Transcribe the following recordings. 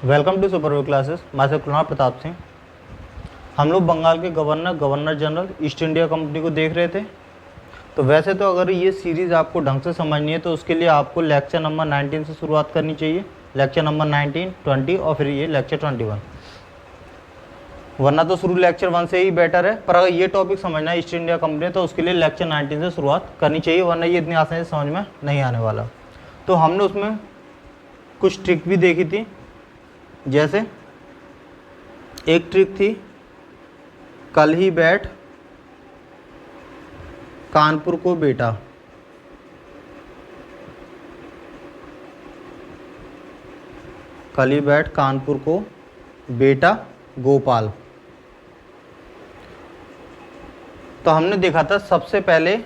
Welcome to super classes. मैं से कुणाल प्रताप सिंह। हम लोग बंगाल के governor general east India company को देख रहे थे। तो वैसे तो अगर ये सीरीज़ आपको ढंग से समझनी है तो उसके लिए आपको लेक्चर नंबर 19 से शुरुआत करनी चाहिए। लेक्चर नंबर 19, 20 और फिर ये लेक्चर 21। वरना तो शुरू लेक्चर 1 से ही बेटर है, पर अगर ये टॉपिक समझना है ईस्ट इंडिया कंपनी तो उसके लिए लेक्चर 19 से शुरुआत करनी चाहिए, वरना ये इतनी आसानी से समझ में नहीं आने वाला। तो हमने उसमें कुछ ट्रिक भी देखी थी। जैसे एक ट्रिक थी, कल ही बैठ कानपुर को बेटा। कल ही बैठ कानपुर को बेटा गोपाल। तो हमने देखा था सबसे पहले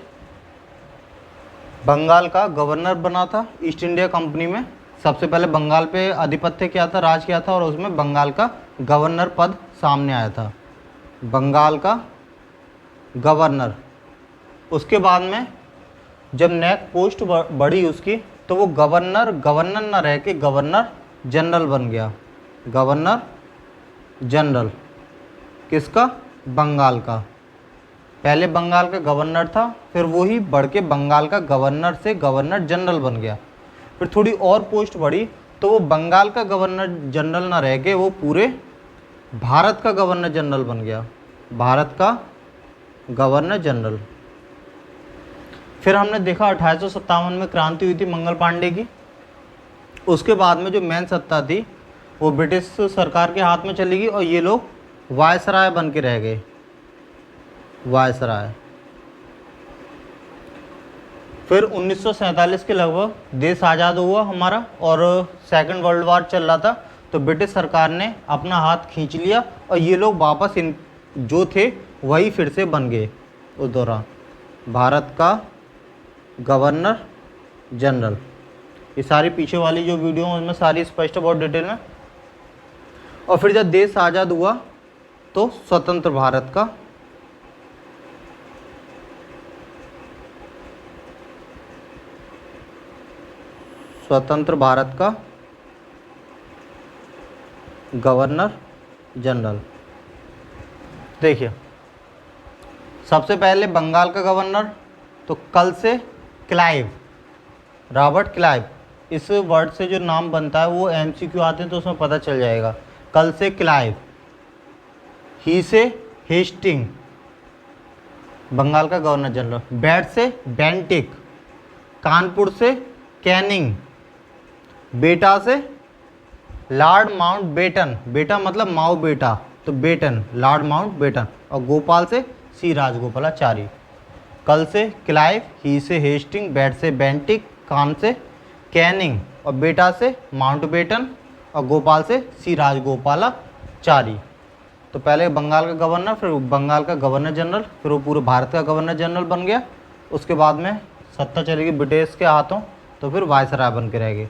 बंगाल का गवर्नर बना था ईस्ट इंडिया कंपनी में। सबसे पहले बंगाल पे आधिपत्य किया था, राज किया था, और उसमें बंगाल का गवर्नर पद सामने आया था, बंगाल का गवर्नर। उसके बाद में जब नेक्स्ट पोस्ट बढ़ी उसकी, तो वो गवर्नर ना रह के गवर्नर जनरल बन गया। गवर्नर जनरल किसका? बंगाल का। पहले बंगाल का गवर्नर था, फिर वो ही बढ़ के बंगाल का गवर्नर से गवर्नर जनरल बन गया। फिर थोड़ी और पोस्ट बढ़ी तो वो बंगाल का गवर्नर जनरल ना रह के वो पूरे भारत का गवर्नर जनरल बन गया। भारत का गवर्नर जनरल। फिर हमने देखा 1857 में क्रांति हुई थी मंगल पांडे की। उसके बाद में जो मेन सत्ता थी वो ब्रिटिश सरकार के हाथ में चली गई और ये लोग वायसराय बन के रह गए। वायसराय। फिर 1947 के लगभग देश आज़ाद हुआ हमारा और सेकंड वर्ल्ड वार चल रहा था। तो ब्रिटिश सरकार ने अपना हाथ खींच लिया और ये लोग वापस इन जो थे वही फिर से बन गए उस दौरान। भारत का गवर्नर जनरल। ये सारी पीछे वाली जो वीडियो है उसमें सारी स्पष्ट बहुत डिटेल में। और फिर जब देश आज़ाद हुआ तो स्वतंत्र भारत का गवर्नर जनरल। देखिए, सबसे पहले बंगाल का गवर्नर तो कल से क्लाइव, रॉबर्ट क्लाइव। इस वर्ड से जो नाम बनता है वो एमसीक्यू आते हैं तो उसमें पता चल जाएगा। कल से क्लाइव। ही से हेस्टिंग, बंगाल का गवर्नर जनरल। बैट से बेंटिक। कानपुर से कैनिंग। बेटा से लॉर्ड माउंट बेटन। बेटा मतलब माओ बेटा, तो बेटन, लॉर्ड माउंट बेटन। और गोपाल से सी राजगोपालाचारी। कल से क्लाइव, ही से हेस्टिंग, बैट से बेंटिक, कान से कैनिंग और बेटा से माउंट बेटन और गोपाल से सी राजगोपालाचारी। तो पहले बंगाल का गवर्नर, फिर बंगाल का गवर्नर जनरल, फिर वो पूरे भारत का गवर्नर जनरल बन गया। उसके बाद में सत्ता चलेगी ब्रिटिश के हाथों, तो फिर वायसराय बन के रह गए।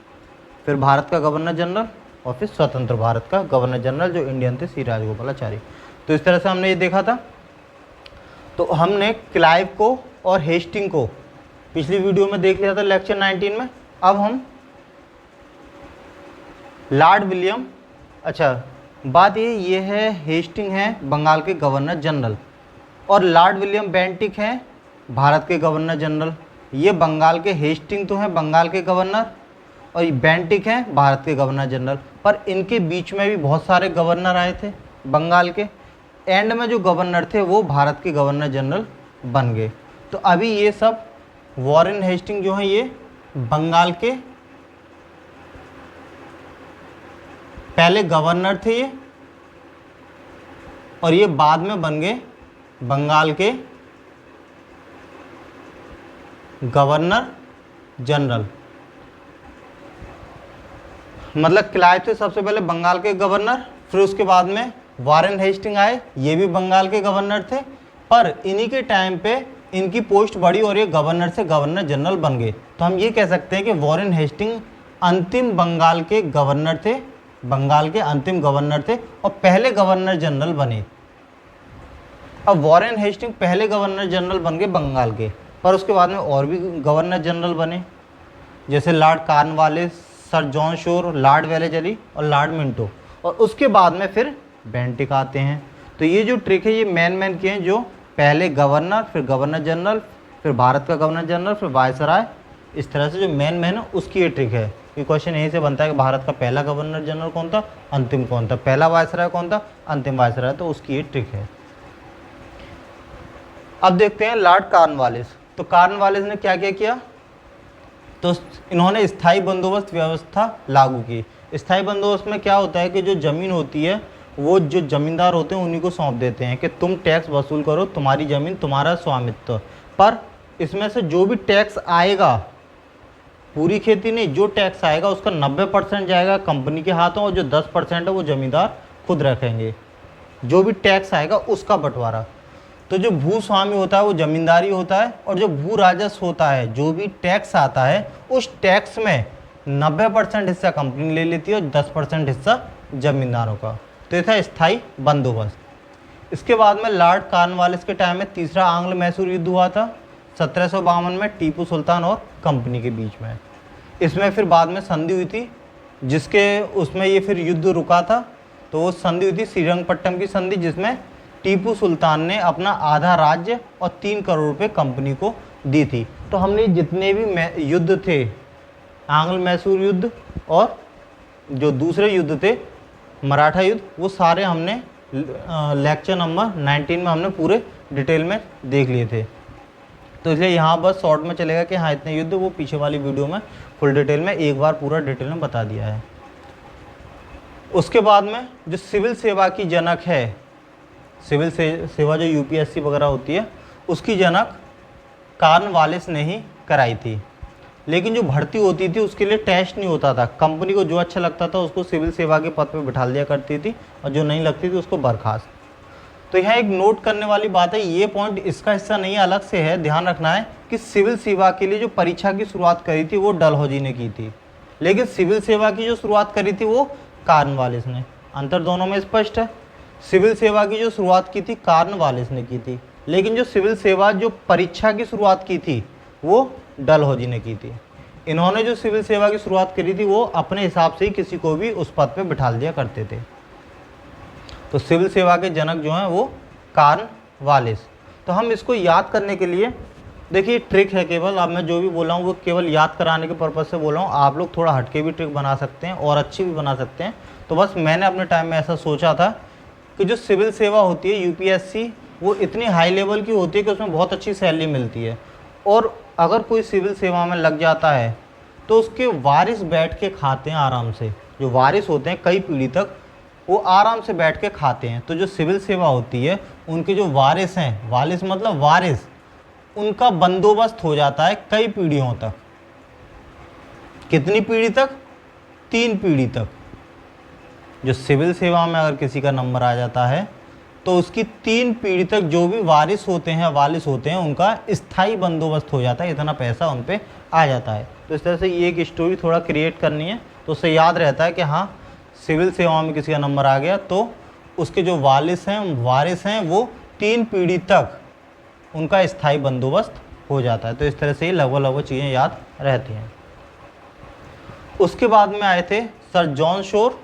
फिर भारत का गवर्नर जनरल और फिर स्वतंत्र भारत का गवर्नर जनरल जो इंडियन थे, सी राजगोपालाचारी। तो इस तरह से हमने ये देखा था। तो हमने क्लाइव को और हेस्टिंग को पिछली वीडियो में देख लिया था लेक्चर 19 में। अब हम लॉर्ड विलियम, अच्छा बात ये है, हेस्टिंग है बंगाल के गवर्नर जनरल और लॉर्ड विलियम बेंटिक हैं भारत के गवर्नर जनरल। ये बंगाल के हेस्टिंग तो हैं बंगाल के गवर्नर और ये बेंटिक हैं भारत के गवर्नर जनरल। पर इनके बीच में भी बहुत सारे गवर्नर आए थे बंगाल के। एंड में जो गवर्नर थे वो भारत के गवर्नर जनरल बन गए। तो अभी ये सब वॉरेन हेस्टिंग जो हैं ये बंगाल के पहले गवर्नर थे ये, और ये बाद में बन गए बंगाल के गवर्नर जनरल। मतलब क्लाइव थे सबसे पहले बंगाल के गवर्नर, फिर उसके बाद में वॉरेन हेस्टिंग आए, ये भी बंगाल के गवर्नर थे। पर इन्हीं के टाइम पे इनकी पोस्ट बढ़ी और ये गवर्नर से गवर्नर जनरल बन गए। तो हम ये कह सकते हैं कि वॉरेन हेस्टिंग अंतिम बंगाल के गवर्नर थे, बंगाल के अंतिम गवर्नर थे और पहले गवर्नर जनरल बने। अब वॉरेन हेस्टिंग पहले गवर्नर जनरल बन गए बंगाल के, पर उसके बाद में और भी गवर्नर जनरल बने, जैसे Lord Cornwallis, Sir John Shore, Lord Wellesley और लॉर्ड मिंटो, और उसके बाद में फिर बेंटिक आते हैं। तो ये जो ट्रिक है ये मैन के हैं, जो पहले गवर्नर, फिर गवर्नर जनरल, फिर भारत का गवर्नर जनरल, फिर वायसराय, इस तरह से जो मैन है उसकी ये ट्रिक है। ये क्वेश्चन यहीं से बनता है कि भारत का पहला गवर्नर जनरल कौन था, अंतिम कौन था, पहला वायसराय कौन था, अंतिम वायसराय, तो उसकी ये ट्रिक है। अब देखते हैं लॉर्ड कॉर्नवालिस। तो कॉर्नवालिस ने क्या क्या किया, तो इन्होंने स्थायी बंदोबस्त व्यवस्था लागू की। स्थायी बंदोबस्त में क्या होता है कि जो ज़मीन होती है वो जो ज़मींदार होते हैं उन्हीं को सौंप देते हैं कि तुम टैक्स वसूल करो, तुम्हारी ज़मीन तुम्हारा स्वामित्व, पर इसमें से जो भी टैक्स आएगा, पूरी खेती नहीं, जो टैक्स आएगा उसका 90% जाएगा कंपनी के हाथों और जो 10% है वो ज़मींदार खुद रखेंगे। जो भी टैक्स आएगा उसका बंटवारा। तो जो भूस्वामी होता है वो ज़मींदारी होता है, और जो भू राजस्व होता है, जो भी टैक्स आता है उस टैक्स में 90% हिस्सा कंपनी ले लेती है और 10% हिस्सा ज़मींदारों का। तो ये था स्थायी बंदोबस्त। इसके बाद में लॉर्ड कॉर्नवालिस के टाइम में तीसरा आंग्ल मैसूर युद्ध हुआ था 1752 में, टीपू सुल्तान और कंपनी के बीच में। इसमें फिर बाद में संधि हुई थी, जिसके उसमें ये फिर युद्ध रुका था। तो वो संधि हुई थी श्रीरंगपट्टम की संधि, जिसमें टीपू सुल्तान ने अपना आधा राज्य और 3 करोड़ रुपये कंपनी को दी थी। तो हमने जितने भी युद्ध थे, आंग्ल मैसूर युद्ध और जो दूसरे युद्ध थे मराठा युद्ध, वो सारे हमने लेक्चर नंबर 19 में हमने पूरे डिटेल में देख लिए थे। तो इसलिए यहाँ बस शॉर्ट में चलेगा कि हाँ इतने युद्ध, वो पीछे वाली वीडियो में फुल डिटेल में एक बार पूरा डिटेल में बता दिया है। उसके बाद में जो सिविल सेवा की जनक है, सिविल सेवा जो यूपीएससी वगैरह होती है, उसकी जनक कॉर्नवालिस ने ही कराई थी। लेकिन जो भर्ती होती थी उसके लिए टेस्ट नहीं होता था, कंपनी को जो अच्छा लगता था उसको सिविल सेवा के पद पे बिठा दिया करती थी, और जो नहीं लगती थी उसको बर्खास्त। तो यहाँ एक नोट करने वाली बात है, ये पॉइंट इसका हिस्सा नहीं अलग से है, ध्यान रखना है कि सिविल सेवा के लिए जो परीक्षा की शुरुआत करी थी वो डलहौजी ने की थी, लेकिन सिविल सेवा की जो शुरुआत करी थी वो कॉर्नवालिस ने। अंतर दोनों में स्पष्ट है। सिविल सेवा की जो शुरुआत की थी कॉर्नवालिस ने की थी, लेकिन जो सिविल सेवा जो परीक्षा की शुरुआत की थी वो डलहौजी ने की थी। इन्होंने जो सिविल सेवा की शुरुआत करी थी वो अपने हिसाब से ही किसी को भी उस पद पे बिठा दिया करते थे। तो सिविल सेवा के जनक जो हैं वो कॉर्नवालिस। तो हम इसको याद करने के लिए, देखिए ट्रिक है केवल, अब मैं जो भी बोल रहा हूँ वो केवल याद कराने के पर्पज़ से बोल रहा हूँ। आप लोग थोड़ा हटके भी ट्रिक बना सकते हैं और अच्छी भी बना सकते हैं। तो बस मैंने अपने टाइम में ऐसा सोचा था कि जो सिविल सेवा होती है यूपीएससी, वो इतनी हाई लेवल की होती है कि उसमें बहुत अच्छी सैलरी मिलती है, और अगर कोई सिविल सेवा में लग जाता है तो उसके वारिस बैठ के खाते हैं आराम से। जो वारिस होते हैं कई पीढ़ी तक, वो आराम से बैठ के खाते हैं। तो जो सिविल सेवा होती है उनके जो वारिस हैं, वारिस मतलब वारिस, उनका बंदोबस्त हो जाता है कई पीढ़ियों तक। कितनी पीढ़ी तक? 3 पीढ़ी तक। जो सिविल सेवा में अगर किसी का नंबर आ जाता है तो उसकी 3 पीढ़ी तक जो भी वारिस होते हैं, उनका स्थायी बंदोबस्त हो जाता है, इतना पैसा उन पे आ जाता है। तो इस तरह से ये एक स्टोरी थोड़ा क्रिएट करनी है, तो उससे याद रहता है कि हाँ सिविल सेवा में किसी का नंबर आ गया तो उसके जो वारिस हैं वो 3 पीढ़ी तक उनका स्थायी बंदोबस्त हो जाता है। तो इस तरह से ही लगभग चीज़ें याद रहती हैं। उसके बाद में आए थे सर जॉन शोर।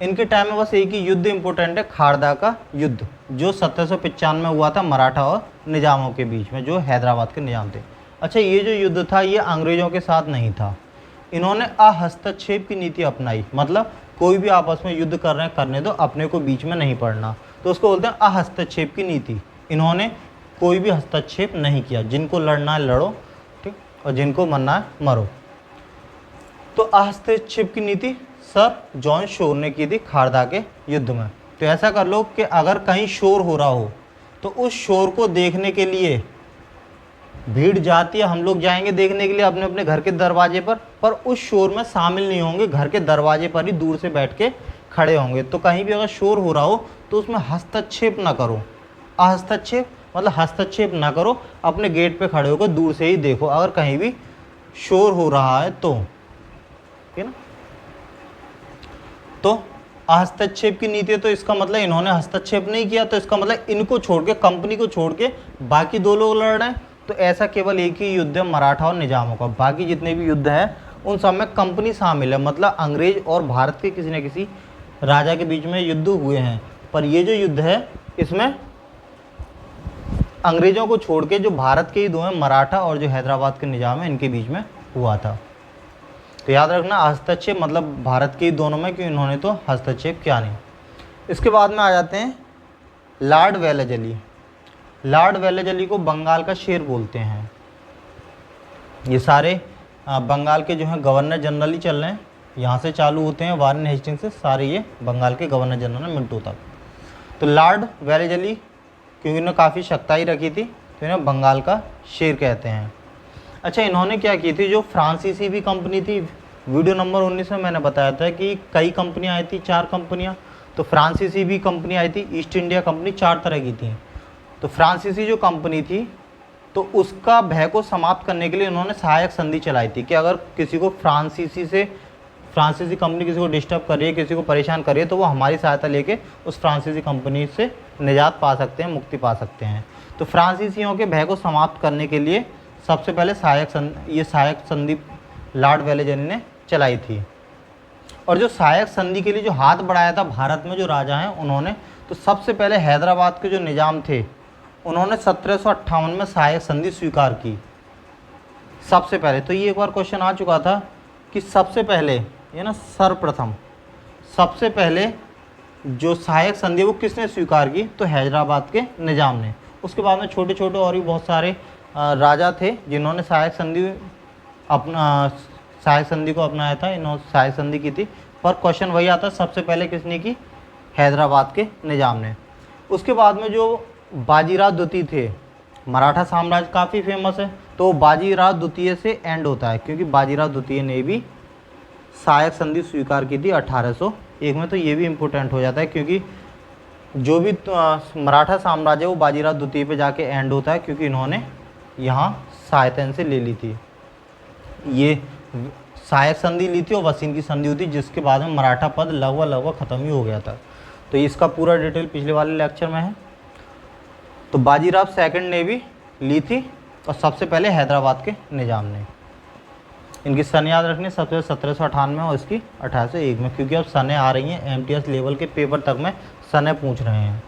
इनके टाइम में बस एक ही युद्ध इम्पोर्टेंट है, खारदा का युद्ध, जो 1795 में हुआ था मराठा और निजामों के बीच में, जो हैदराबाद के निजाम थे। अच्छा, ये जो युद्ध था ये अंग्रेज़ों के साथ नहीं था। इन्होंने अहस्तक्षेप की नीति अपनाई, मतलब कोई भी आपस में युद्ध कर रहे हैं करने दो, अपने को बीच में नहीं पड़ना। तो उसको बोलते हैं अहस्तक्षेप की नीति। इन्होंने कोई भी हस्तक्षेप नहीं किया, जिनको लड़ना है लड़ो, ठीक, और जिनको मरना है मरो। तो हस्तक्षेप की नीति सर जॉन शोर ने की थी खारदा के युद्ध में। तो ऐसा कर लो कि अगर कहीं शोर हो रहा हो तो उस शोर को देखने के लिए भीड़ जाती है, हम लोग जाएंगे देखने के लिए अपने अपने घर के दरवाजे पर उस शोर में शामिल नहीं होंगे, घर के दरवाजे पर ही दूर से बैठ के खड़े होंगे। तो कहीं भी अगर शोर हो रहा हो तो उसमें हस्तक्षेप ना करो। अहस्तक्षेप मतलब हस्तक्षेप ना करो, अपने गेट पे खड़े होकर दूर से ही देखो अगर कहीं भी शोर हो रहा है तो, ठीक है ना। तो हस्तक्षेप की नीति, तो इसका मतलब इन्होंने हस्तक्षेप नहीं किया, तो इसका मतलब इनको छोड़ के, कंपनी को छोड़ के बाकी 2 लोग लड़ रहे हैं। तो ऐसा केवल एक ही युद्ध है मराठा और निजामों का, बाकी जितने भी युद्ध हैं उन सब में कंपनी शामिल है, मतलब अंग्रेज और भारत के किसी न किसी राजा के बीच में युद्ध हुए हैं। पर ये जो युद्ध है इसमें अंग्रेजों को छोड़ के जो भारत के ही दो हैं, मराठा और जो हैदराबाद के निजाम है, इनके बीच में हुआ था। तो याद रखना हस्तक्षेप मतलब भारत के ही दोनों में, क्योंकि इन्होंने तो हस्तक्षेप किया नहीं। इसके बाद में आ जाते हैं लॉर्ड वेलेजली। लॉर्ड वेलेजली को बंगाल का शेर बोलते हैं। ये सारे बंगाल के जो हैं गवर्नर जनरल ही चल रहे हैं, यहाँ से चालू होते हैं वारेन हेस्टिंग्स से, सारे ये बंगाल के गवर्नर जनरल हैं मिंटो तक। तो लॉर्ड वेलेजली क्योंकि इन्होंने काफ़ी सख्ताई रखी थी तो इन्हें बंगाल का शेर कहते हैं। अच्छा, इन्होंने क्या की थी, जो फ्रांसीसी भी कंपनी थी, वीडियो नंबर 19 में मैंने बताया था कि कई कंपनियां आई थी, 4 कंपनियां। तो फ्रांसीसी भी कंपनी आई थी, ईस्ट इंडिया कंपनी, 4 तरह की थी। तो फ्रांसीसी जो कंपनी थी तो उसका भय को समाप्त करने के लिए उन्होंने सहायक संधि चलाई थी कि अगर किसी को फ्रांसीसी कंपनी किसी को डिस्टर्ब कर रही है, किसी को परेशान कर रही है, तो वो हमारी सहायता लेके उस फ्रांसीसी कंपनी से निजात पा सकते हैं, मुक्ति पा सकते हैं। तो फ्रांसीसियों के भय को समाप्त करने के लिए सबसे पहले सहायक संधि लॉर्ड वेलेजली ने चलाई थी। और जो सहायक संधि के लिए जो हाथ बढ़ाया था भारत में जो राजा हैं उन्होंने, तो सबसे पहले हैदराबाद के जो निजाम थे उन्होंने 1758 में सहायक संधि स्वीकार की सबसे पहले। तो ये एक बार क्वेश्चन आ चुका था कि सबसे पहले ये ना सर्वप्रथम सबसे पहले जो सहायक संधि वो किसने स्वीकार की, तो हैदराबाद के निजाम ने। उसके बाद में छोटे छोटे और भी बहुत सारे राजा थे जिन्होंने सहायक संधि को अपनाया था, इन्होंने सहायक संधि की थी। पर क्वेश्चन वही आता है सबसे पहले किसने की, हैदराबाद के निजाम ने। उसके बाद में जो बाजीराव द्वितीय थे, मराठा साम्राज्य काफ़ी फेमस है, तो बाजीराव द्वितीय से एंड होता है क्योंकि बाजीराव द्वितीय ने भी सहायक संधि स्वीकार की थी 1801 में। तो ये भी इम्पोर्टेंट हो जाता है क्योंकि जो भी मराठा साम्राज्य वो बाजीराव द्वितीय पे जाके एंड होता है, क्योंकि इन्होंने यहाँ सहायता इनसे ले ली थी। ये सहायक संधि ली थी और वसीन की संधि हुई थी, जिसके बाद में मराठा पद लगभग ख़त्म ही हो गया था। तो इसका पूरा डिटेल पिछले वाले लेक्चर में है। तो बाजीराव सेकंड ने भी ली थी और सबसे पहले हैदराबाद के निजाम ने। इनकी सन याद रखनी सबसे 1798 और इसकी 1801 में, क्योंकि अब सनें आ रही हैं MTS लेवल के पेपर तक में सनें पूछ रहे हैं,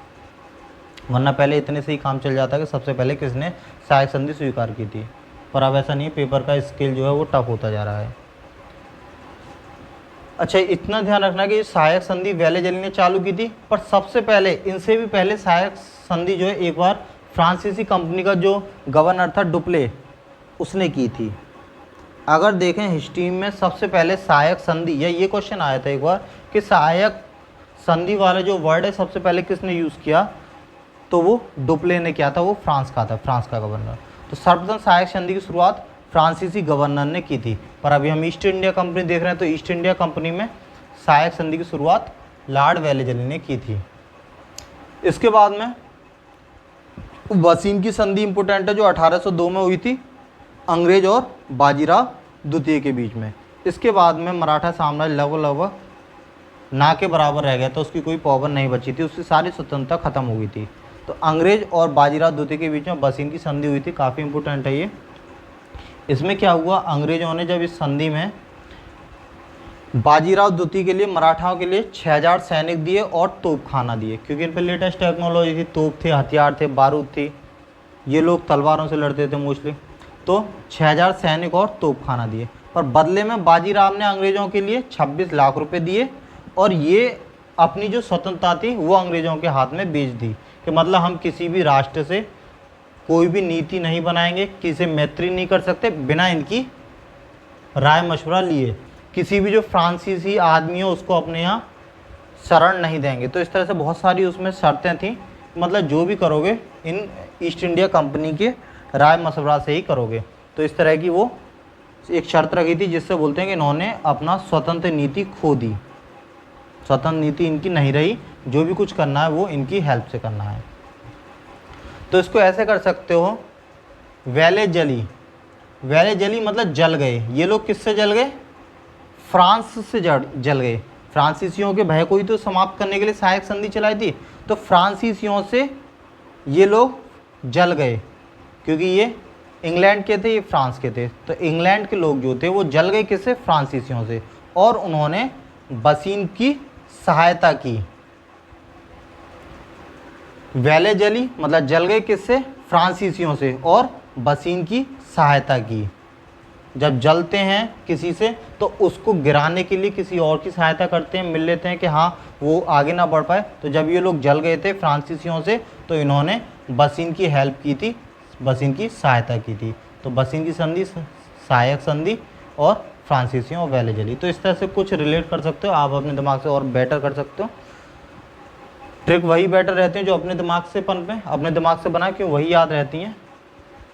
वरना पहले इतने से ही काम चल जाता कि सबसे पहले किसने सहायक संधि स्वीकार की थी। पर अब ऐसा नहीं है, पेपर का स्केल जो है वो टफ होता जा रहा है। अच्छा, इतना ध्यान रखना कि सहायक संधि वेलेजली ने चालू की थी, पर सबसे पहले इनसे भी पहले सहायक संधि जो है एक बार फ्रांसीसी कंपनी का जो गवर्नर था डुप्ले, उसने की थी। अगर देखें हिस्ट्री में सबसे पहले सहायक संधि, या ये क्वेश्चन आया था एक बार कि सहायक संधि वाला जो वर्ड है सबसे पहले किसने यूज़ किया, तो वो डुप्ले ने किया था, वो फ्रांस का था, फ्रांस का गवर्नर। तो सर्वप्रथम सहायक संधि की शुरुआत फ्रांसीसी गवर्नर ने की थी। पर अभी हम ईस्ट इंडिया कंपनी देख रहे हैं, तो ईस्ट इंडिया कंपनी में सहायक संधि की शुरुआत लॉर्ड वेलेजली ने की थी। इसके बाद में वसीन की संधि इंपोर्टेंट है, जो 1802 में हुई थी अंग्रेज और बाजीराव द्वितीय के बीच में। इसके बाद में मराठा साम्राज्य लगभग ना के बराबर रह गया था, उसकी कोई पावर नहीं बची थी, उसकी सारी स्वतंत्रता खत्म हो गई थी। तो अंग्रेज और बाजीराव द्वितीय के बीच में वसीन की संधि हुई थी, काफ़ी इंपोर्टेंट है ये। इसमें क्या हुआ, अंग्रेजों ने जब इस संधि में बाजीराव द्वितीय के लिए मराठाओं के लिए 6000 सैनिक दिए और तोपखाना दिए, क्योंकि इन पर लेटेस्ट टेक्नोलॉजी थी, तोप थे, हथियार थे, बारूद थी, ये लोग तलवारों से लड़ते थे मोस्टली। तो 6000 सैनिक और तोपखाना दिए, पर बदले में बाजीराव ने अंग्रेज़ों के लिए 26 लाख रुपए दिए और ये अपनी जो स्वतंत्रता थी वो अंग्रेज़ों के हाथ में बेच दी, कि मतलब हम किसी भी राष्ट्र से कोई भी नीति नहीं बनाएंगे, किसी से मैत्री नहीं कर सकते बिना इनकी राय मशवरा लिए, किसी भी जो फ्रांसीसी आदमी हो उसको अपने यहाँ शरण नहीं देंगे। तो इस तरह से बहुत सारी उसमें शर्तें थी, मतलब जो भी करोगे इन ईस्ट इंडिया कंपनी के राय मशवरा से ही करोगे। तो इस तरह की वो एक शर्त रखी थी, जिससे बोलते हैं कि इन्होंने अपना स्वतंत्र नीति खो दी, स्वतंत्र नीति इनकी नहीं रही, जो भी कुछ करना है वो इनकी हेल्प से करना है। तो इसको ऐसे कर सकते हो, वेलेजली, वेलेजली मतलब जल गए। ये लोग किससे जल गए, फ्रांस से जल गए। फ्रांसीसियों के भय को ही तो समाप्त करने के लिए सहायक संधि चलाई थी, तो फ्रांसीसियों से ये लोग जल गए, क्योंकि ये इंग्लैंड के थे, ये फ्रांस के थे। तो इंग्लैंड के लोग जो थे वो जल गए किससे? फ्रांसीसियों से, और उन्होंने बसीन की सहायता की। वैले जली मतलब जल गए किससे? फ्रांसीसियों से, और बसीन की सहायता की। जब जलते हैं किसी से तो उसको गिराने के लिए किसी और की सहायता करते हैं, मिल लेते हैं कि हाँ वो आगे ना बढ़ पाए। तो जब ये लोग जल गए थे फ्रांसीसियों से तो इन्होंने बसीन की हेल्प की थी, बसीन की सहायता की थी। तो बसीन की संधि, सहायक संधि, और फ्रांसीसियों और वैले जली। तो इस तरह से कुछ रिलेट कर सकते हो आप अपने दिमाग से और बेटर कर सकते हो। ट्रिक वही बेटर रहती है जो अपने दिमाग से पनपे, अपने दिमाग से बना क्यों वही याद रहती हैं।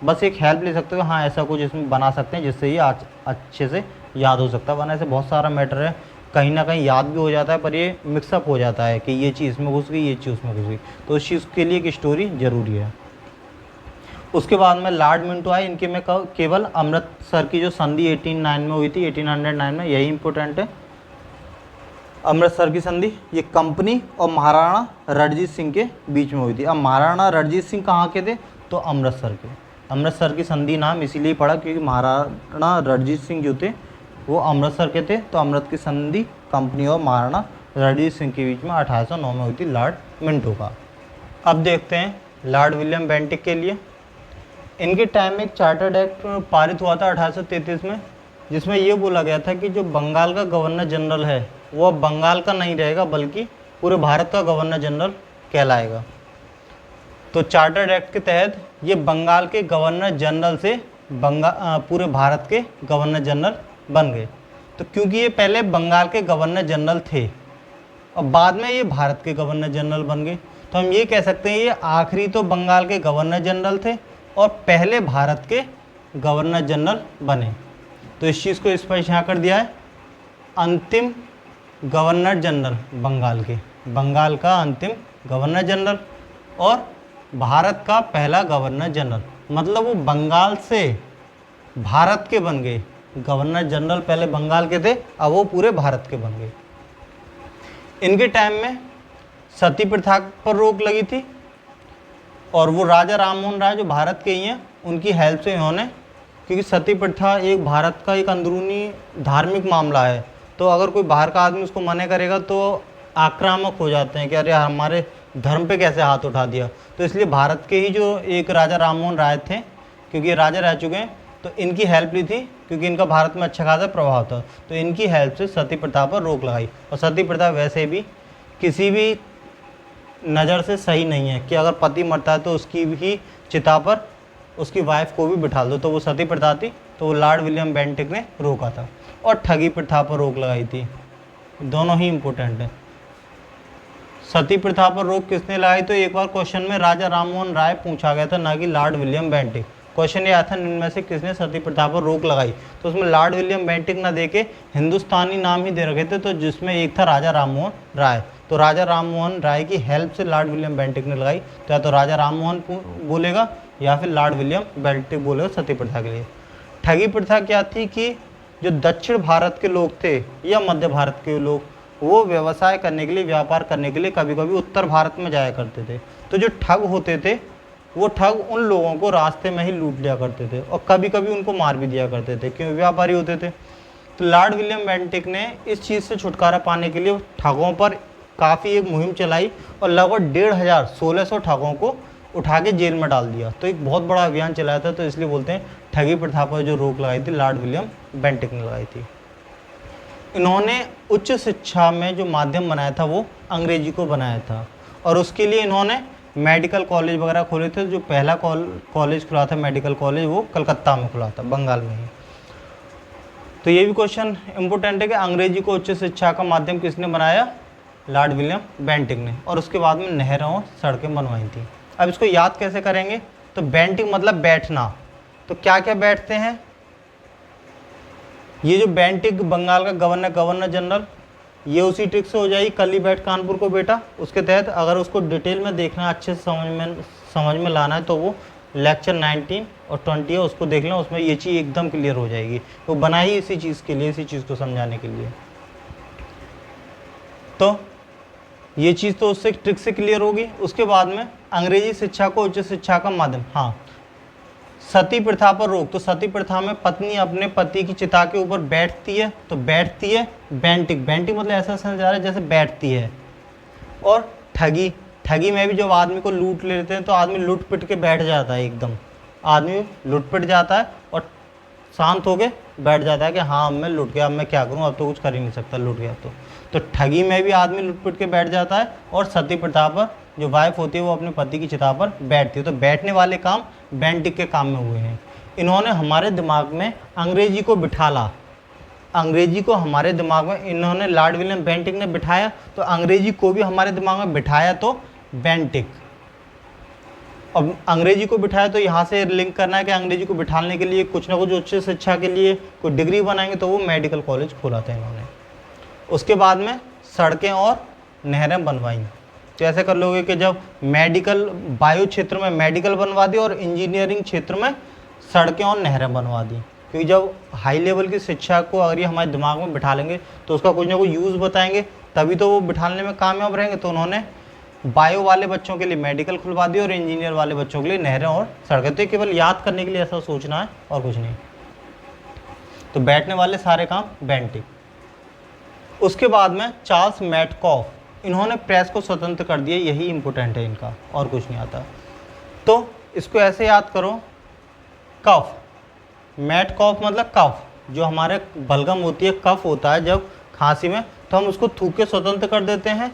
बस एक हेल्प ले सकते हो, हाँ ऐसा कुछ इसमें बना सकते हैं जिससे ये अच्छे से याद हो सकता है। वरना ऐसे बहुत सारा मैटर है, कहीं ना कहीं याद भी हो जाता है पर ये मिक्सअप हो जाता है कि ये चीज़ इसमें घुस गई, ये चीज़ उसमें घुस गई। तो उस चीज़ के लिए एक स्टोरी ज़रूरी है। उसके बाद में लॉर्ड मिंटो आए। इनके में केवल अमृतसर की जो संधि 1809 में हुई थी, 1809 में, यही इंपॉर्टेंट है। अमृतसर की संधि ये कंपनी और महाराणा रणजीत सिंह के बीच में हुई थी। अब महाराणा रणजीत सिंह कहाँ के थे? तो अमृतसर के। अमृतसर की संधि नाम इसीलिए पड़ा क्योंकि महाराणा रणजीत सिंह जो थे वो अमृतसर के थे। तो अमृत की संधि कंपनी और महाराणा रणजीत सिंह के बीच में 1809 में हुई थी लॉर्ड मिंटो का। अब देखते हैं लॉर्ड विलियम बेंटिक के लिए। इनके टाइम में एक चार्टर्ड एक्ट पारित हुआ था 1833 में, जिसमें ये बोला गया था कि जो बंगाल का गवर्नर जनरल है वो अब बंगाल का नहीं रहेगा बल्कि पूरे भारत का गवर्नर जनरल कहलाएगा। तो चार्टर्ड एक्ट के तहत ये बंगाल के गवर्नर जनरल से पूरे भारत के गवर्नर जनरल बन गए। तो क्योंकि ये पहले बंगाल के गवर्नर जनरल थे और बाद में ये भारत के गवर्नर जनरल बन गए, तो हम ये कह सकते हैं ये आखिरी तो बंगाल के गवर्नर जनरल थे और पहले भारत के गवर्नर जनरल बने। तो इस चीज़ को स्पष्ट यहाँ कर दिया है, अंतिम गवर्नर जनरल बंगाल के, बंगाल का अंतिम गवर्नर जनरल और भारत का पहला गवर्नर जनरल। मतलब वो बंगाल से भारत के बन गए गवर्नर जनरल, पहले बंगाल के थे अब वो पूरे भारत के बन गए। इनके टाइम में सती प्रथा पर रोक लगी थी और वो राजा राममोहन राय जो भारत के ही हैं उनकी हेल्प से इन्होंने, क्योंकि सती प्रथा एक भारत का एक अंदरूनी धार्मिक मामला है, तो अगर कोई बाहर का आदमी उसको मना करेगा तो आक्रामक हो जाते हैं कि अरे हमारे धर्म पे कैसे हाथ उठा दिया। तो इसलिए भारत के ही जो एक राजा राममोहन राय थे, क्योंकि ये राजा रह चुके हैं, तो इनकी हेल्प ली थी क्योंकि इनका भारत में अच्छा खासा प्रभाव था। तो इनकी हेल्प से सती प्रथा पर रोक लगाई। और सती प्रथा वैसे भी किसी भी नज़र से सही नहीं है कि अगर पति मरता है तो उसकी भी चिता पर उसकी वाइफ को भी बिठा दो, तो वो सती प्रथा थी। तो वो लॉर्ड विलियम बेंटिक ने रोका था। और ठगी प्रथा पर रोक लगाई थी, दोनों ही इम्पोर्टेंट है। सती प्रथा पर रोक किसने लगाई? तो एक बार क्वेश्चन में राजा राममोहन राय पूछा गया था, ना कि लॉर्ड विलियम बेंटिक। क्वेश्चन ये आया था इनमें से किसने सती प्रथा पर रोक लगाई, तो उसमें लॉर्ड विलियम बेंटिक ना देके हिंदुस्तानी नाम ही दे रखे थे, तो जिसमें एक था राजा राममोहन राय। तो राजा राममोहन राय की हेल्प से लॉर्ड विलियम बेंटिक ने लगाई। तो या तो राजा राममोहन बोलेगा या फिर लॉर्ड विलियम बेंटिक बोलेगा सती प्रथा के लिए। ठगी प्रथा क्या थी कि जो दक्षिण भारत के लोग थे या मध्य भारत के लोग, वो व्यवसाय करने के लिए, व्यापार करने के लिए कभी कभी उत्तर भारत में जाया करते थे। तो जो ठग होते थे वो ठग उन लोगों को रास्ते में ही लूट लिया करते थे और कभी कभी उनको मार भी दिया करते थे, क्योंकि व्यापारी होते थे। तो लॉर्ड विलियम बेंटिक ने इस चीज़ से छुटकारा पाने के लिए ठगों पर काफ़ी एक मुहिम चलाई और लगभग 1600 ठगों को उठा के जेल में डाल दिया। तो एक बहुत बड़ा अभियान चलाया था। तो इसलिए बोलते हैं ठगी प्रथा पर जो रोक लगाई थी लॉर्ड विलियम बेंटिक ने लगाई थी। इन्होंने उच्च शिक्षा में जो माध्यम बनाया था वो अंग्रेजी को बनाया था और उसके लिए इन्होंने मेडिकल कॉलेज वगैरह खोले थे। जो पहला कॉलेज खुला था मेडिकल कॉलेज वो कलकत्ता में खुला था, बंगाल में ही। तो ये भी क्वेश्चन इंपॉर्टेंट है कि अंग्रेजी को उच्च शिक्षा का माध्यम किसने बनाया? लॉर्ड विलियम बेंटिक ने। और उसके बाद में नहरें और सड़कें बनवाई थी। अब इसको याद कैसे करेंगे? तो बेंटिक मतलब बैठना। तो क्या क्या बैठते हैं? ये जो बेंटिक बंगाल का गवर्नर जनरल, ये उसी ट्रिक से हो जाएगी कल ही बैठ कानपुर को बेटा। उसके तहत अगर उसको डिटेल में देखना, अच्छे से समझ में लाना है तो वो लेक्चर 19 और 20 है, उसको देख लें। उसमें ये चीज़ एकदम क्लियर हो जाएगी। वो बनाई ही इसी चीज़ के लिए, इसी चीज़ को समझाने के लिए। तो ये चीज़ तो उससे ट्रिक से क्लियर होगी। उसके बाद में अंग्रेजी शिक्षा को उच्च शिक्षा का माध्यम, हाँ सती प्रथा पर रोक, तो सती प्रथा में पत्नी अपने पति की चिता के ऊपर बैठती है, तो बैठती है बेंटिक, बेंटिक मतलब ऐसा समझ आ रहा है जैसे बैठती है। और ठगी, ठगी में भी जब आदमी को लूट लेते हैं तो आदमी लूट पिट के बैठ जाता है, एकदम आदमी लूट पिट जाता है और शांत होके बैठ जाता है कि हाँ मैं लूट गया, अब मैं क्या करूँ, अब तो कुछ कर ही नहीं सकता, लूट गया तो ठगी में भी आदमी लूट पिट के बैठ जाता है। और सती प्रथा पर जो वाइफ होती है वो अपने पति की चिता पर बैठती है। तो बैठने वाले काम बेंटिक के काम में हुए हैं। इन्होंने हमारे दिमाग में अंग्रेजी को बिठाला, अंग्रेजी को हमारे दिमाग में इन्होंने लॉर्ड विलियम बेंटिक ने बिठाया, तो अंग्रेजी को भी हमारे दिमाग में बिठाया तो बेंटिक। अब अंग्रेजी को बिठाया तो यहाँ से लिंक करना है कि अंग्रेजी को बिठाने के लिए कुछ ना कुछ उच्च शिक्षा के लिए कोई डिग्री बनाएंगे, तो वो मेडिकल कॉलेज खोला था इन्होंने। उसके बाद में सड़कें और नहरें बनवाई। तो ऐसे कर लोगे कि जब मेडिकल बायो क्षेत्र में मेडिकल बनवा दी और इंजीनियरिंग क्षेत्र में सड़कें और नहरें बनवा दी, क्योंकि जब हाई लेवल की शिक्षा को अगर ये हमारे दिमाग में बिठा लेंगे तो उसका कुछ ना कुछ यूज़ बताएंगे, तभी तो वो बिठाने में कामयाब रहेंगे। तो उन्होंने बायो वाले बच्चों के लिए मेडिकल खुलवा दी और इंजीनियर वाले बच्चों के लिए नहरें और सड़कें। तो केवल याद करने के लिए ऐसा सोचना है और कुछ नहीं। तो बैठने वाले सारे काम बेंटिक। उसके बाद में चार्ल्स मैटकॉफ, इन्होंने प्रेस को स्वतंत्र कर दिया, यही इंपॉर्टेंट है इनका, और कुछ नहीं आता। तो इसको ऐसे याद करो, कफ, मैटकॉफ मतलब कफ, जो हमारे बलगम होती है, कफ होता है जब खांसी में, तो हम उसको थूक के स्वतंत्र कर देते हैं।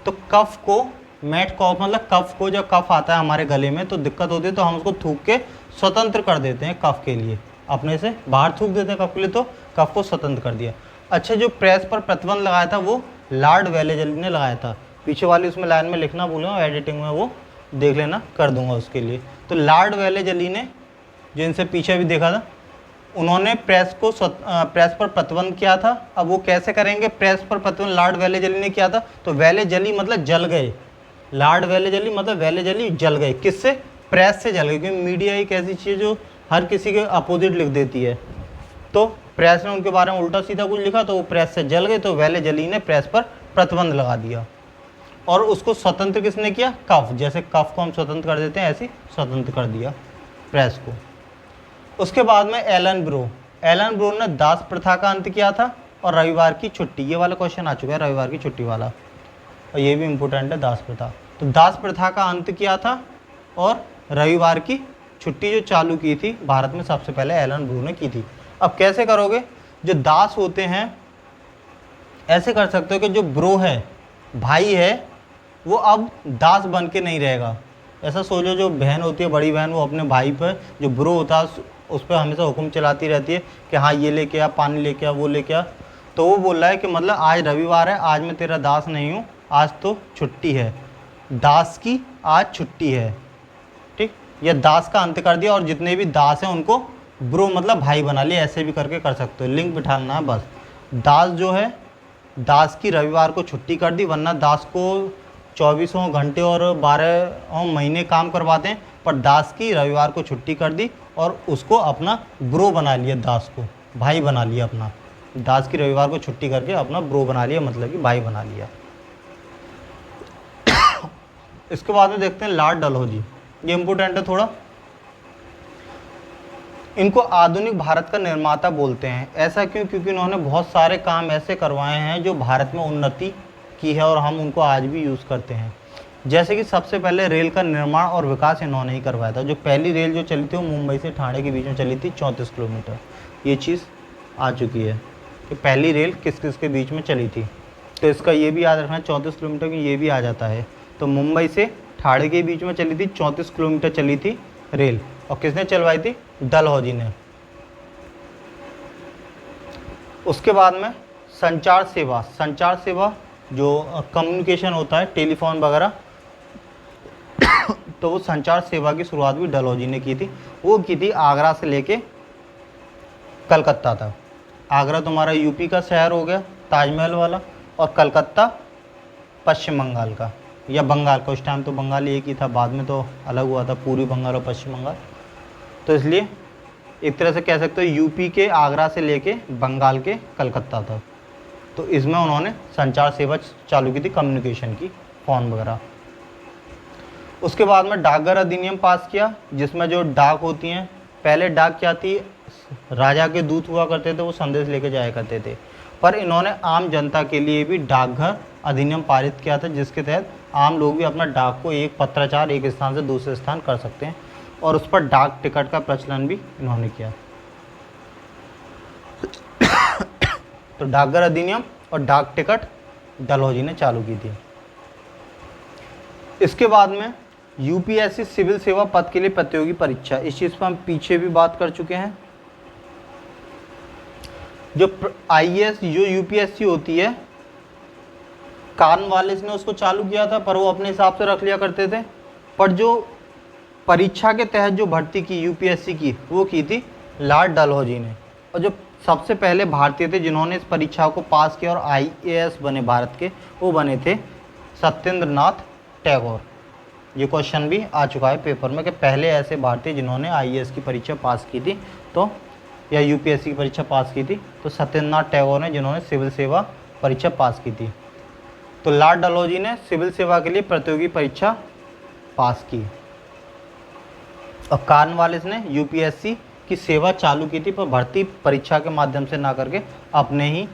तो कफ को, मैटकॉफ मतलब कफ को, जब कफ आता है हमारे गले में तो दिक्कत होती है, तो हम उसको थूक के स्वतंत्र कर देते हैं कफ के लिए, अपने से बाहर थूक देते हैं कफ के लिए, तो कफ को स्वतंत्र कर दिया। अच्छा, जो प्रेस पर प्रतिबंध लगाया था वो लॉर्ड वेलेजली ने लगाया था। पीछे वाली उसमें लाइन में लिखना भूलूंगा, एडिटिंग में वो देख लेना, कर दूंगा उसके लिए। तो लॉर्ड वेलेजली ने, जो इनसे पीछे भी देखा था, उन्होंने प्रेस पर प्रतिबंध किया था। अब वो कैसे करेंगे प्रेस पर प्रतिबंध, लॉर्ड वेलेजली ने किया था। तो वेलेजली मतलब जल गए, लॉर्ड वेलेजली मतलब वेलेजली जल गए, किससे? प्रेस से जल गए, क्योंकि मीडिया एक ऐसी चीज़ जो हर किसी के अपोजिट लिख देती है। तो प्रेस ने उनके बारे में उल्टा सीधा कुछ लिखा तो वो प्रेस से जल गए, तो वेलेजली ने प्रेस पर प्रतिबंध लगा दिया। और उसको स्वतंत्र किसने किया? कफ, जैसे कफ को हम स्वतंत्र कर देते हैं ऐसे स्वतंत्र कर दिया प्रेस को। उसके बाद में एलन ब्रो ने दास प्रथा का अंत किया था और रविवार की छुट्टी, ये वाला क्वेश्चन आ चुका है, रविवार की छुट्टी वाला, और ये भी इम्पोर्टेंट है, दास प्रथा। तो दास प्रथा का अंत किया था और रविवार की छुट्टी जो चालू की थी भारत में सबसे पहले एलन ब्रो ने की थी। अब कैसे करोगे? जो दास होते हैं, ऐसे कर सकते हो कि जो ब्रो है, भाई है, वो अब दास बन के नहीं रहेगा। ऐसा सोचो, जो बहन होती है, बड़ी बहन, वो अपने भाई पर, जो ब्रो होता है उस पर हमेशा हुक्म चलाती रहती है कि हाँ ये लेके आ, पानी लेके आ, वो लेके आ। तो वो बोल रहा है कि मतलब आज रविवार है, आज मैं तेरा दास नहीं हूँ, आज तो छुट्टी है, दास की आज छुट्टी है, ठीक। या दास का अंत कर दिया और जितने भी दास हैं उनको ब्रो मतलब भाई बना लिया, ऐसे भी करके कर सकते हो, लिंक बिठाना है बस। दास जो है, दास की रविवार को छुट्टी कर दी, वरना दास को 24 घंटे और 12 महीने काम करवाते हैं, पर दास की रविवार को छुट्टी कर दी और उसको अपना ब्रो बना लिया, दास को भाई बना लिया अपना। दास की रविवार को छुट्टी करके अपना ब्रो बना लिया, मतलब कि भाई बना लिया। इसके बाद में देखते हैं लॉर्ड डलहौजी, ये इंपॉर्टेंट है थोड़ा। इनको आधुनिक भारत का निर्माता बोलते हैं। ऐसा क्यों? क्योंकि इन्होंने बहुत सारे काम ऐसे करवाए हैं जो भारत में उन्नति की है और हम उनको आज भी यूज़ करते हैं। जैसे कि सबसे पहले रेल का निर्माण और विकास इन्होंने ही करवाया था। जो पहली रेल जो चली थी वो मुंबई से ठाणे के बीच में चली थी, 34 किलोमीटर। ये चीज़ आ चुकी है कि पहली रेल किस किस के बीच में चली थी, तो इसका ये भी याद रखना, 34 किलोमीटर की ये भी आ जाता है। तो मुंबई से ठाणे के बीच में चली थी, 34 किलोमीटर चली थी रेल, और किसने चलवाई थी? डलहौजी ने। उसके बाद में संचार सेवा जो कम्युनिकेशन होता है, टेलीफोन वगैरह, तो वो संचार सेवा की शुरुआत भी डलहौजी ने की थी। वो की थी आगरा से लेके कलकत्ता तक। आगरा तुम्हारा यूपी का शहर हो गया, ताजमहल वाला, और कलकत्ता पश्चिम बंगाल का, या बंगाल का। उस टाइम तो बंगाल एक ही था, बाद में तो अलग हुआ था, पूर्वी बंगाल और पश्चिम बंगाल। तो इसलिए एक तरह से कह सकते हो यूपी के आगरा से लेके बंगाल के कलकत्ता तक। तो इसमें उन्होंने संचार सेवा चालू की थी, कम्युनिकेशन की, फ़ोन वगैरह। उसके बाद में डाकघर अधिनियम पास किया, जिसमें जो डाक होती हैं पहले डाक क्या थी, राजा के दूत हुआ करते थे, वो संदेश लेके जाया करते थे। पर इन्होंने आम जनता के लिए भी डाकघर अधिनियम पारित किया था, जिसके तहत आम लोग भी अपना डाक को एक पत्राचार एक स्थान से दूसरे स्थान कर सकते हैं, और उस पर डाक टिकट का प्रचलन भी इन्होंने किया। तो डाकघर अधिनियम और डाक टिकट डलहौजी ने चालू की थी। इसके बाद में यूपीएससी सिविल सेवा पद के लिए प्रतियोगी परीक्षा, इस चीज़ पर हम पीछे भी बात कर चुके हैं। जो आईएएस जो यूपीएससी होती है, कॉर्नवालिस ने उसको चालू किया था, पर वो अपने हिसाब से रख लिया करते थे। पर जो परीक्षा के तहत जो भर्ती की यूपीएससी की, वो की थी लॉर्ड डलहौजी ने। और जो सबसे पहले भारतीय थे जिन्होंने इस परीक्षा को पास किया और आईएएस बने भारत के, वो बने थे सत्येंद्र नाथ टैगोर। ये क्वेश्चन भी आ चुका है पेपर में कि पहले ऐसे भारतीय जिन्होंने आईएएस की परीक्षा पास की थी, तो या यूपीएससी की परीक्षा पास की थी, तो सत्येंद्र नाथ टैगोर ने, जिन्होंने सिविल सेवा परीक्षा पास की थी। तो लॉर्ड डलहौजी ने सिविल सेवा के लिए प्रतियोगी परीक्षा पास की, और कॉर्नवालिस ने यूपीएससी की सेवा चालू की थी, पर भर्ती परीक्षा के माध्यम से ना करके अपने ही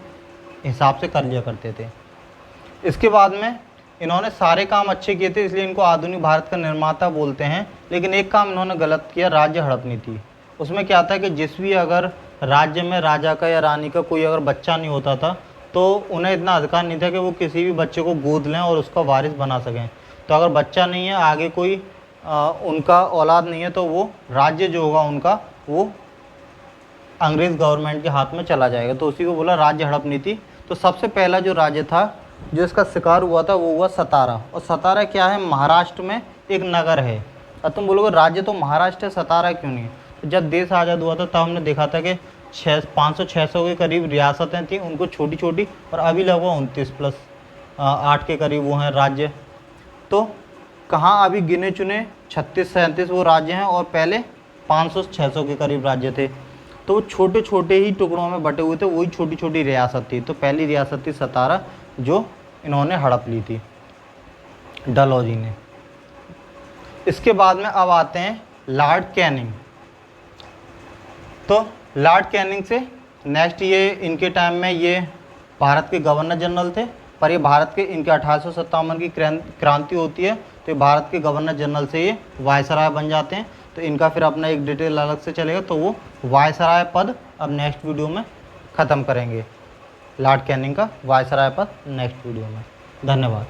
हिसाब से कर लिया करते थे। इसके बाद में इन्होंने सारे काम अच्छे किए थे, इसलिए इनको आधुनिक भारत का निर्माता बोलते हैं। लेकिन एक काम इन्होंने गलत किया, राज्य हड़प नीति। उसमें क्या था कि जिस भी अगर राज्य में राजा का या रानी का कोई अगर बच्चा नहीं होता था, तो उन्हें इतना अधिकार नहीं था कि वो किसी भी बच्चे को गोद लें और उसका वारिस बना सकें। तो अगर बच्चा नहीं है, आगे कोई उनका औलाद नहीं है, तो वो राज्य जो होगा उनका, वो अंग्रेज़ गवर्नमेंट के हाथ में चला जाएगा। तो उसी को बोला राज्य हड़प नीति। तो सबसे पहला जो राज्य था जो इसका शिकार हुआ था, वो हुआ सतारा। और सतारा क्या है, महाराष्ट्र में एक नगर है। अब तुम बोलोगे राज्य तो महाराष्ट्र है, सतारा क्यों नहीं है? तो जब देश आज़ाद हुआ था तब हमने देखा था कि 500-600 के करीब रियासतें थीं, उनको छोटी छोटी, और अभी लगभग 29+8 के करीब वो हैं राज्य। तो कहाँ अभी गिने चुने 36-37 वो राज्य हैं, और पहले 500-600 के करीब राज्य थे। तो वो छोटे छोटे ही टुकड़ों में बटे हुए थे, वही छोटी छोटी रियासत थी। तो पहली रियासत थी सतारा, जो इन्होंने हड़प ली थी डलहौजी ने। इसके बाद में अब आते हैं लॉर्ड कैनिंग। तो लॉर्ड कैनिंग से नेक्स्ट, ये इनके टाइम में ये भारत के गवर्नर जनरल थे, पर ये भारत के, इनके 1857 की क्रांति होती है, तो भारत के गवर्नर जनरल से ये वायसराय बन जाते हैं। तो इनका फिर अपना एक डिटेल अलग से चलेगा, तो वो वायसराय पद अब नेक्स्ट वीडियो में ख़त्म करेंगे। लॉर्ड कैनिंग का वायसराय पद नेक्स्ट वीडियो में। धन्यवाद।